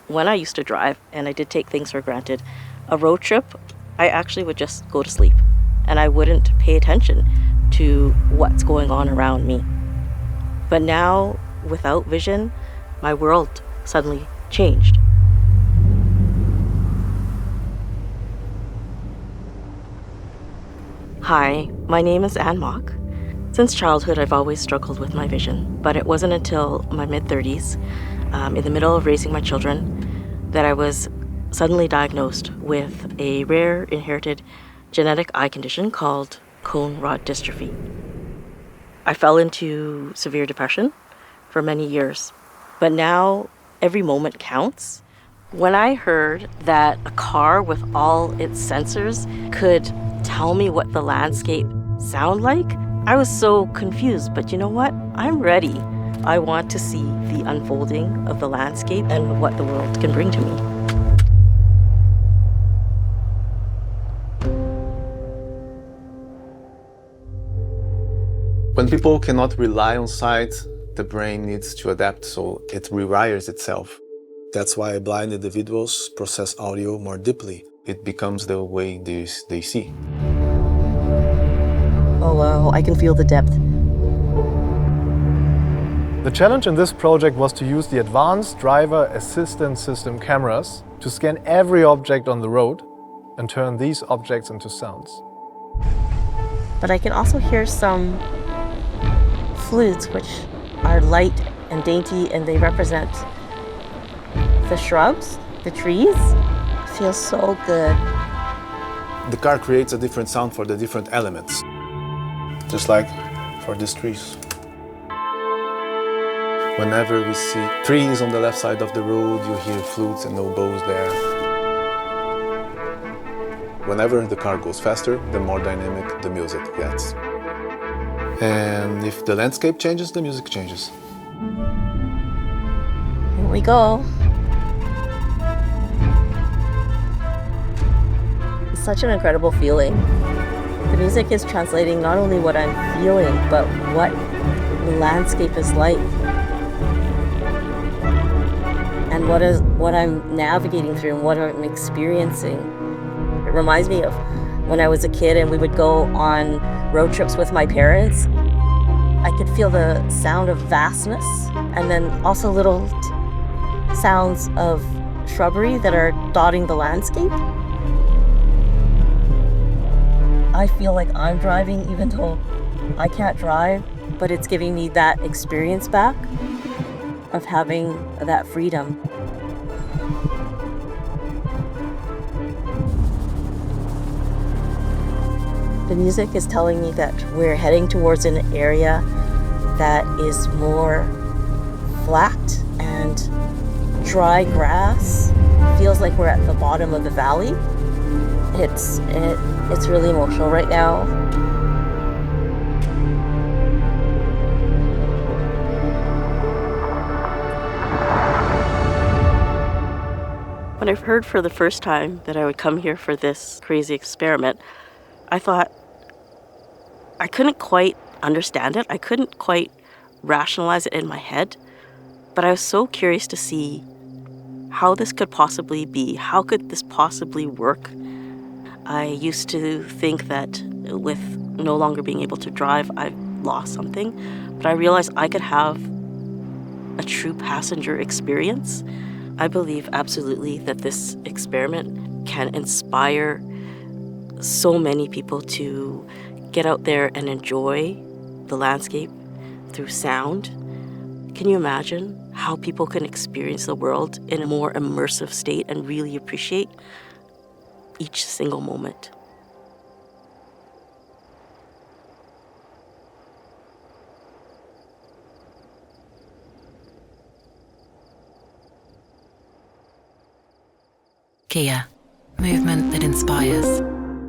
when I used to drive, and I did take things for granted, a road trip, I actually would just go to sleep and I wouldn't pay attention to what's going on around me. But now, without vision, my world suddenly changed. Hi, my name is Anne Mok. Since childhood, I've always struggled with my vision, but it wasn't until my mid-30s, in the middle of raising my children, that I was suddenly diagnosed with a rare inherited genetic eye condition called cone rod dystrophy. I fell into severe depression for many years, but now every moment counts. When I heard that a car with all its sensors could tell me what the landscape sound like, I was so confused, but you know what? I'm ready. I want to see the unfolding of the landscape and what the world can bring to me. When people cannot rely on sight, the brain needs to adapt, so it rewires itself. That's why blind individuals process audio more deeply. It becomes the way they see. Oh wow, I can feel the depth. The challenge in this project was to use the advanced driver assistance system cameras to scan every object on the road and turn these objects into sounds. But I can also hear some flutes, which are light and dainty, and they represent the shrubs, the trees. It feels so good. The car creates a different sound for the different elements, just like for these trees. Whenever we see trees on the left side of the road, you hear flutes and oboes there. Whenever the car goes faster, the more dynamic the music gets. And if the landscape changes, the music changes. Here we go. It's such an incredible feeling. The music is translating not only what I'm feeling, but what the landscape is like. And what I'm navigating through and what I'm experiencing. It reminds me of when I was a kid and we would go on road trips with my parents. I could feel the sound of vastness and then also little sounds of shrubbery that are dotting the landscape. I feel like I'm driving even though I can't drive, but it's giving me that experience back of having that freedom. The music is telling me that we're heading towards an area that is more flat and dry grass. Feels like we're at the bottom of the valley. It's really emotional right now. When I heard for the first time that I would come here for this crazy experiment, I thought I couldn't quite understand it. I couldn't quite rationalize it in my head, but I was so curious to see how this could possibly be. How could this possibly work? I used to think that with no longer being able to drive, I've lost something, but I realized I could have a true passenger experience. I believe absolutely that this experiment can inspire so many people to get out there and enjoy the landscape through sound. Can you imagine how people can experience the world in a more immersive state and really appreciate each single moment? Kia, movement that inspires.